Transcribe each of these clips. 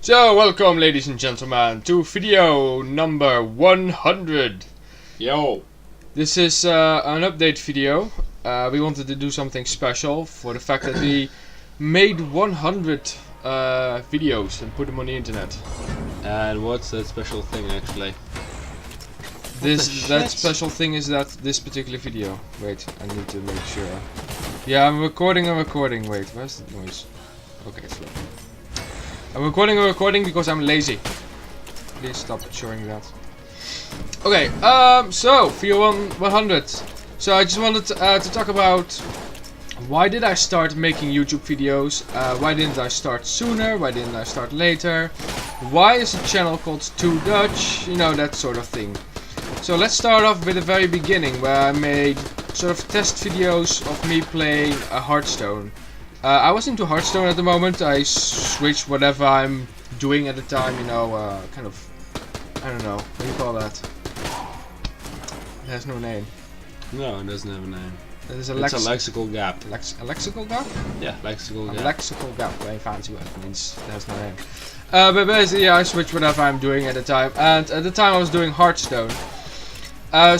So, welcome ladies and gentlemen to video number 100. Yo. This is an update video. We wanted to do something special for the fact that we made 100 videos and put them on the internet. And what's that special thing actually? That special thing is that this particular video. Wait, I need to make sure. Yeah, I'm recording. Wait, where's the noise? Okay, slow. I'm recording because I'm lazy. Please stop showing that. Okay, so video 100. So I just wanted to talk about why did I start making YouTube videos? Why didn't I start sooner? Why didn't I start later? Why is a channel called Too Dutch? You know, that sort of thing. So let's start off with the very beginning, where I made sort of test videos of me playing Hearthstone. I was into Hearthstone at the moment. I switched whatever I'm doing at the time, you know, kind of, I don't know, what do you call that? It has no name. No, it doesn't have a name. It's a lexical gap. A lexical gap? Yeah, lexical A gap. lexical gap, very fancy word, means it has no name. But basically, yeah, I switched whatever I'm doing at the time, and at the time I was doing Hearthstone. I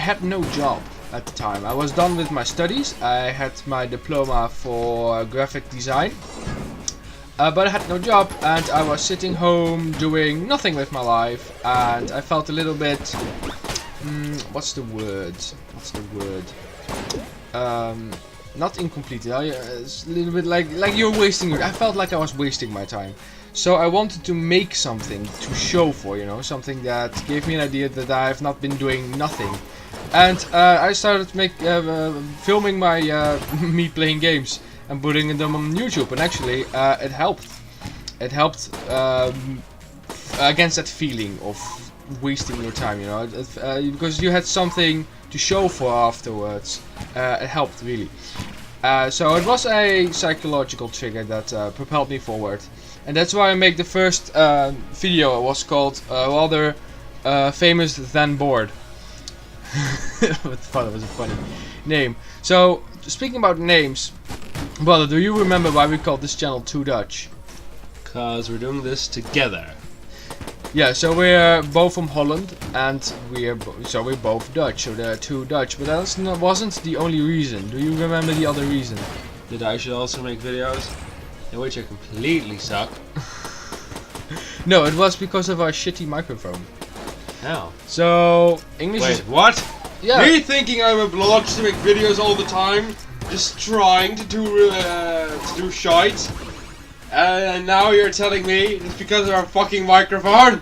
had no job at the time. I was done with my studies. I had my diploma for graphic design, but I had no job, and I was sitting home doing nothing with my life, and I felt a little bit, what's the word? Not incomplete. It's a little bit like you're wasting it. I felt like I was wasting my time. So I wanted to make something to show for, you know, something that gave me an idea that I have not been doing nothing. And I started filming my me playing games and putting them on YouTube, and actually it helped. It helped against that feeling of wasting your time, you know, because you had something to show for afterwards. It helped really. So it was a psychological trigger that propelled me forward. And that's why I make the first video. It was called rather famous than bored. I thought it was a funny name. So speaking about names, brother, do you remember why we called this channel Too Dutch? Cause we're doing this together. Yeah, so we're both from Holland, and we're both Dutch. So they're Too Dutch, but that wasn't the only reason. Do you remember the other reason? That I should also make videos in which I completely suck. No, it was because of our shitty microphone. How? So English. Wait, is, what? yeah. Me thinking I'm obliged to make videos all the time, just trying to do shite, and now you're telling me it's because of our fucking microphone?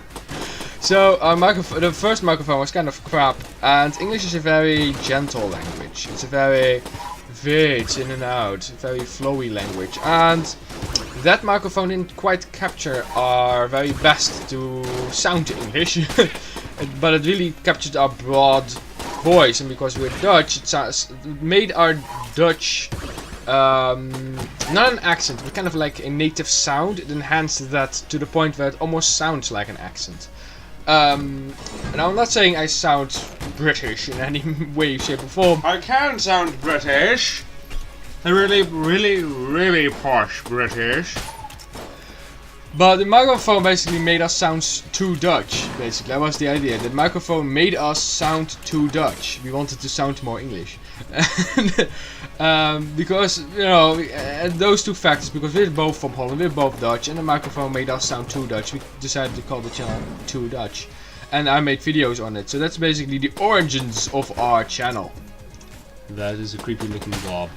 So our microphone, the first microphone was kind of crap, and English is a very gentle language. It's a very it's in and out, very flowy language, and that microphone didn't quite capture our very best to sound English, but it really captured our broad voice, and because we're Dutch, it made our Dutch not an accent, but kind of like a native sound. It enhanced that to the point where it almost sounds like an accent. And I'm not saying I sound British in any way, shape or form. I can sound British. Really posh British. But the microphone basically made us sound too Dutch, basically. That was the idea. The microphone made us sound too Dutch. We wanted to sound more English. Because, you know, those two factors, because we're both from Holland, we're both Dutch, and the microphone made us sound too Dutch, we decided to call the channel Too Dutch. And I made videos on it. So that's basically the origins of our channel. That is a creepy looking blob.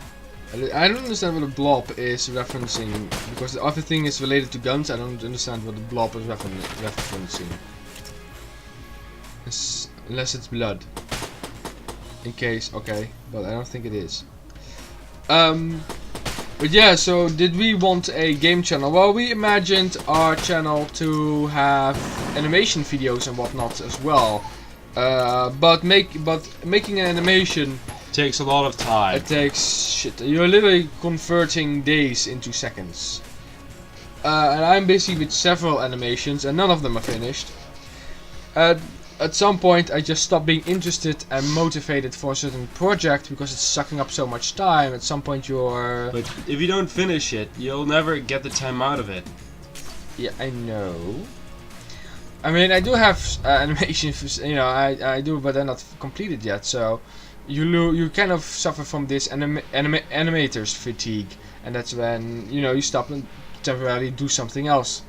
I don't understand what the blob is referencing, because the other thing is related to guns. I don't understand what the blob is referencing. Unless it's blood. In case, okay, but I don't think it is. But yeah, so did we want a game channel? Well, we imagined our channel to have animation videos and whatnot as well. But making an animation takes a lot of time. It takes shit. You're literally converting days into seconds. And I'm busy with several animations, and none of them are finished. At some point, I just stopped being interested and motivated for a certain project because it's sucking up so much time. At some point, you're. But if you don't finish it, you'll never get the time out of it. Yeah, I know. I mean, I do have animations, you know, I do, but they're not completed yet. So you kind of suffer from this animator's fatigue, and that's when you stop and temporarily do something else.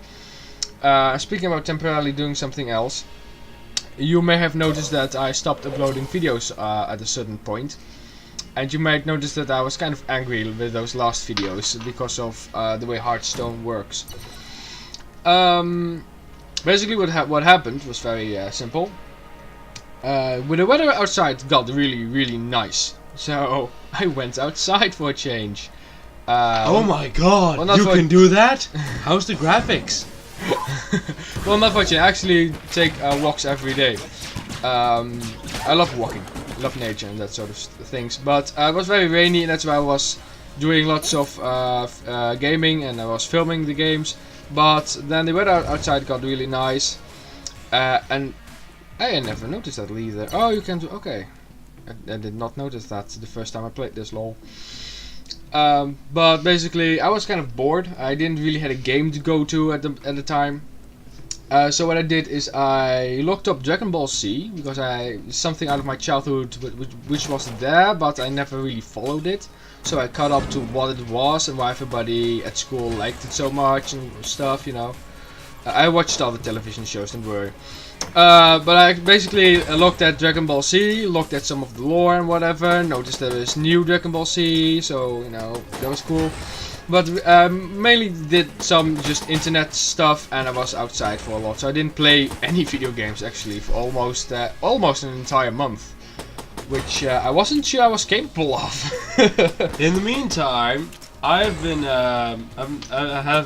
Speaking about temporarily doing something else, you may have noticed that I stopped uploading videos at a certain point. And you might notice that I was kind of angry with those last videos because of the way Hearthstone works. Basically what happened was very simple. With the weather outside got really, really nice. So I went outside for a change. Oh my god, well, you can do that? How's the graphics? Well, not much. I actually take walks every day. I love walking, love nature and that sort of things. But it was very rainy, and that's why I was doing lots of gaming, and I was filming the games. But then the weather outside got really nice, and I never noticed that either. Oh, you can do. Okay, I did not notice that the first time I played this, lol. But basically, I was kind of bored. I didn't really have a game to go to at the time. So what I did is I looked up Dragon Ball Z because something out of my childhood which was there, but I never really followed it. So I caught up to what it was and why everybody at school liked it so much and stuff, I watched all the television shows, don't worry. But I basically looked at Dragon Ball Z, looked at some of the lore and whatever, noticed there was new Dragon Ball Z, so that was cool. But mainly did some just internet stuff, and I was outside for a lot, so I didn't play any video games actually for almost an entire month, which I wasn't sure I was capable of. In the meantime, I have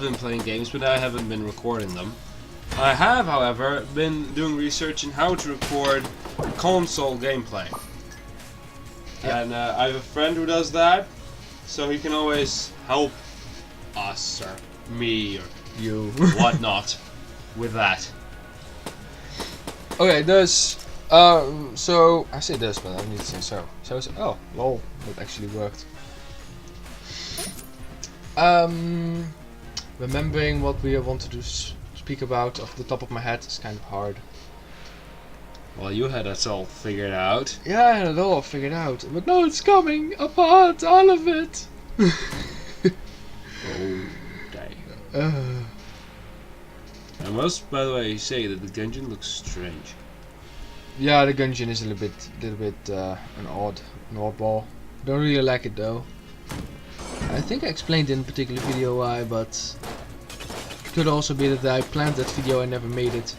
been playing games, but I haven't been recording them. I have, however, been doing research in how to record console gameplay. Yep. And I have a friend who does that, so he can always help us, or me, or You. whatnot, with that. Okay, so I say this, but I need to say so. Oh, lol, that actually worked. Remembering what we wanted to speak about off the top of my head is kind of hard. Well, you had us all figured out. Yeah, I had it all figured out, but no, it's coming apart, all of it. Okay. I must, by the way, say that the Gungeon looks strange. Yeah, the Gungeon is a little bit an oddball. Don't really like it though. I think I explained in a particular video why, but it could also be that I planned that video and never made it.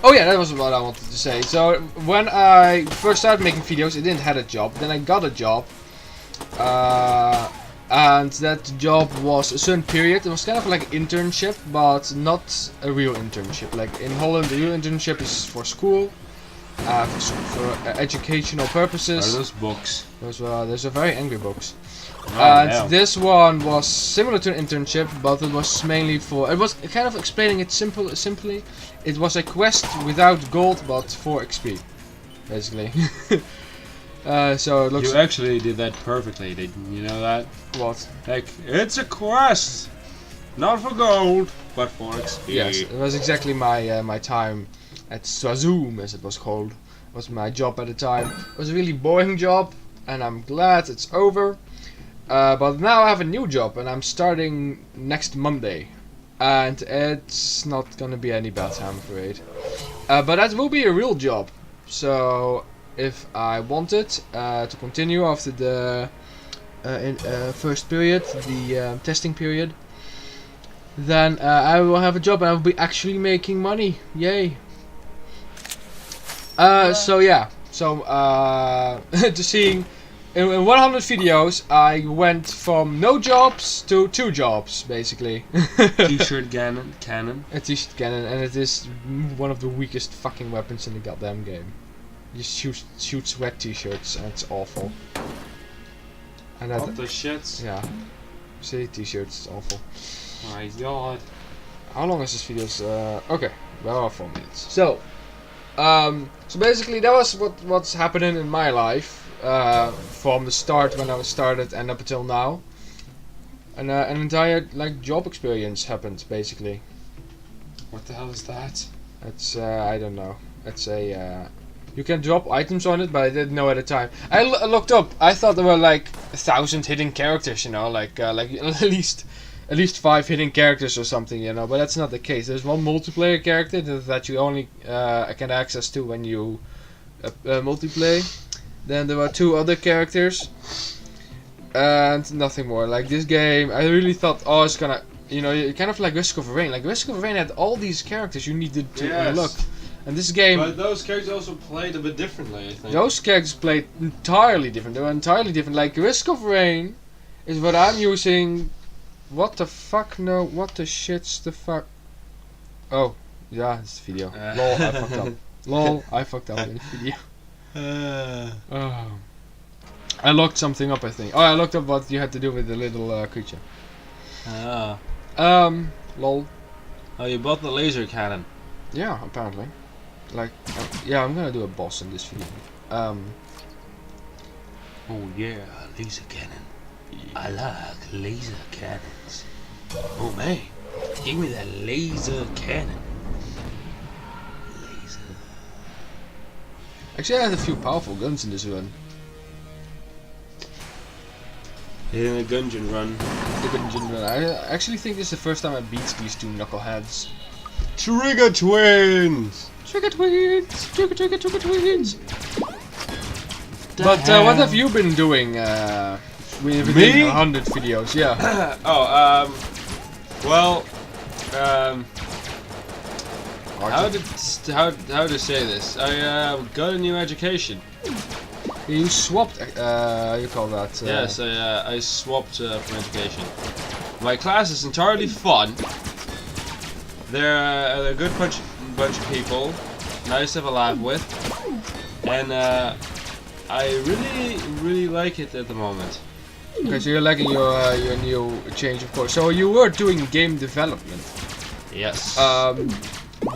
Oh yeah, that was what I wanted to say. So when I first started making videos, I didn't have a job. Then I got a job, and that job was a certain period. It was kind of like an internship, but not a real internship. Like in Holland, the real internship is for school, for educational purposes. Are those books? Those are very angry books. Oh, And hell. this one was similar to an internship, but it was mainly for. It was kind of explaining it simply. It was a quest without gold, but for XP, basically. So it looks. You actually did that perfectly, didn't you know that? What? Like, it's a quest! Not for gold, but for XP. Yes, it was exactly my time at Swazoom, as it was called. It was my job at the time. It was a really boring job, and I'm glad it's over. But now I have a new job, and I'm starting next Monday. And it's not gonna be any better, I'm afraid. But that will be a real job. So if I wanted to continue after the first period, the testing period, then I will have a job and I will be actually making money. Yay! So yeah, to seeing in 100 videos, I went from no jobs to 2 jobs, basically. T-shirt cannon. A t-shirt cannon, and it is one of the weakest fucking weapons in the goddamn game. You shoots wet t-shirts, and it's awful. And that, What the shit? yeah, see t-shirts, it's awful. My god. How long is this video? Okay, well, 4 minutes. So basically that was what's happening in my life from the start when I was started and up until now. an entire like job experience happened basically. What the hell is that? It's I don't know. It's a you can drop items on it, but I didn't know at the time. I looked up. I thought there were like 1,000 hidden characters, you know, like at least 5 hidden characters or something, you know. But that's not the case. There's one multiplayer character that you only can access to when you multiplayer. Then there were 2 other characters, and nothing more. Like this game, I really thought, oh, it's gonna, you know, kind of like Risk of Rain. Like Risk of Rain had all these characters you needed to unlock. And this game... But those characters also played a bit differently, I think. Those characters played entirely different. They were entirely different. Like, Risk of Rain is what I'm using... What the fuck? No, what the shit's the fuck? Oh, yeah, it's the video. Lol, I fucked up. Lol, I fucked up in the video. Oh. I looked something up, I think. Oh, I looked up what you had to do with the little creature. Ah. Lol. Oh, you bought the laser cannon. Yeah, apparently. Like, yeah, I'm gonna do a boss in this video. Oh yeah, laser cannon. I like laser cannons. Oh man, give me that laser cannon. Laser. Actually, I had a few powerful guns in this run. In a gungeon run. The gungeon run. I actually think this is the first time I beat these 2 knuckleheads. Trigger twins! Trigger twins! Trigger twins! But what have you been doing within Me? 100 videos? Yeah. How to say this? I got a new education. You swapped, you call that? Yes, I swapped from education. My class is entirely fun. They're a good bunch of people, nice to have a laugh with, and I really like it at the moment. Okay, so you're liking your new change of course. So you were doing game development. Yes.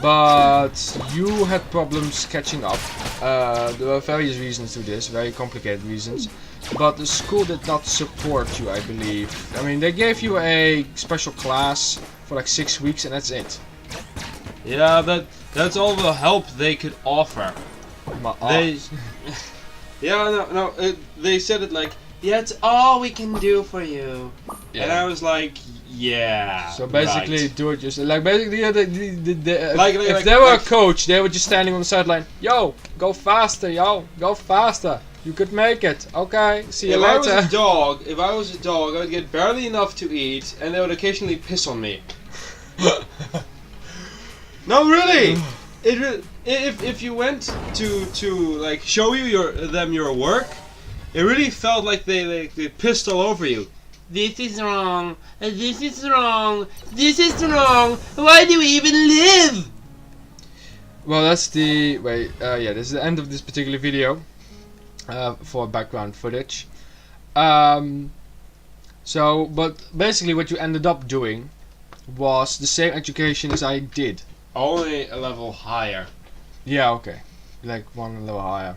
But you had problems catching up. There were various reasons to this, very complicated reasons. But the school did not support you, I believe. I mean, they gave you a special class for like 6 weeks and that's it. Yeah, that's all the help they could offer. They, they said it like, yeah, it's all we can do for you. Yeah. And I was like, yeah. So basically, right. do it yourself. Like basically, if they were a coach, they were just standing on the sideline. Yo, go faster, yo, go faster. You could make it. Okay, see you later. If I was a dog, I would get barely enough to eat, and they would occasionally piss on me. No, really. If you went to like show you your work, it really felt like they pissed all over you. This is wrong. This is wrong. This is wrong. Why do we even live? Well, that's the wait. Yeah, this is the end of this particular video. For background footage. So, but basically, what you ended up doing was the same education as I did. Only a level higher. Yeah. Okay. Like one level higher.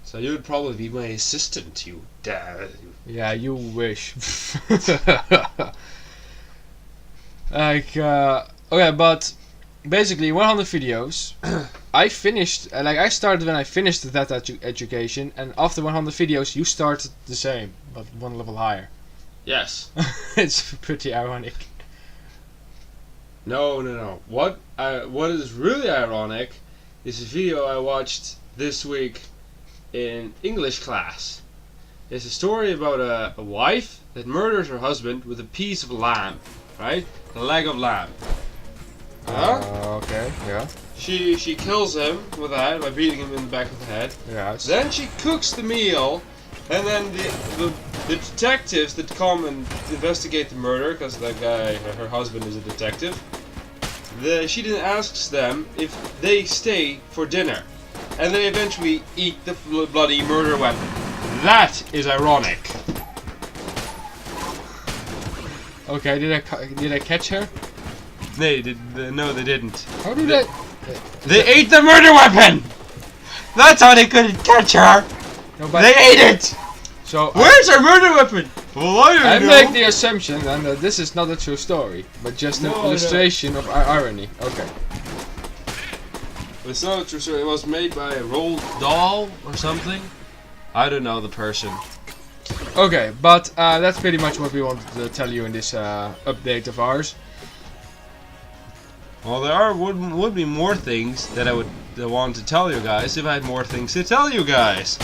So you would probably be my assistant, you dad. Yeah, you wish. Like, okay, but basically 100 videos. I finished, like I started when I finished that education, and after 100 videos you started the same, but one level higher. Yes. It's pretty ironic. No. What is really ironic is a video I watched this week in English class. It's a story about a wife that murders her husband with a piece of lamb, right? A leg of lamb. Okay, yeah. She kills him with that by beating him in the back of the head. Yes. Then she cooks the meal, and then the detectives that come and investigate the murder, because that guy, her husband, is a detective. She then asks them if they stay for dinner, and they eventually eat the bloody murder weapon. That is ironic. Okay, did I catch her? No, they didn't. How did They ate the murder weapon! That's how they couldn't catch her! No, but They ate it! so where's her murder weapon? Well, I I don't make know. the assumption then that this is not a true story, but just an No, no. illustration of irony. Okay. It's not a true story. It was made by a Roald Dahl or something. I don't know the person. Okay, but that's pretty much what we wanted to tell you in this update of ours. Well, there would be more things that I would want to tell you guys if I had more things to tell you guys.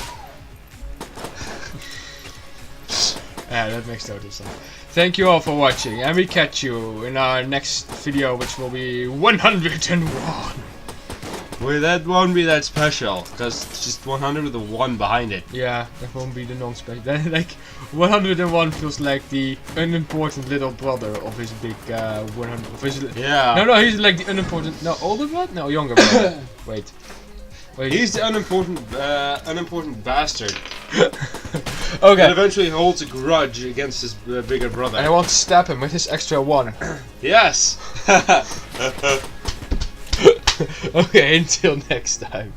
Yeah, that makes total sense. Thank you all for watching, and we catch you in our next video, which will be 101. Wait, that won't be that special, because it's just 100 with a 1 behind it. Yeah, that won't be the non-special. Like 101 feels like the unimportant little brother of his big 100. Of his, Yeah. no, he's like the unimportant. No, older brother? No, younger brother. Wait. He's the unimportant bastard that Okay. eventually holds a grudge against his bigger brother. And I want to stab him with his extra 1. Yes! Okay, until next time.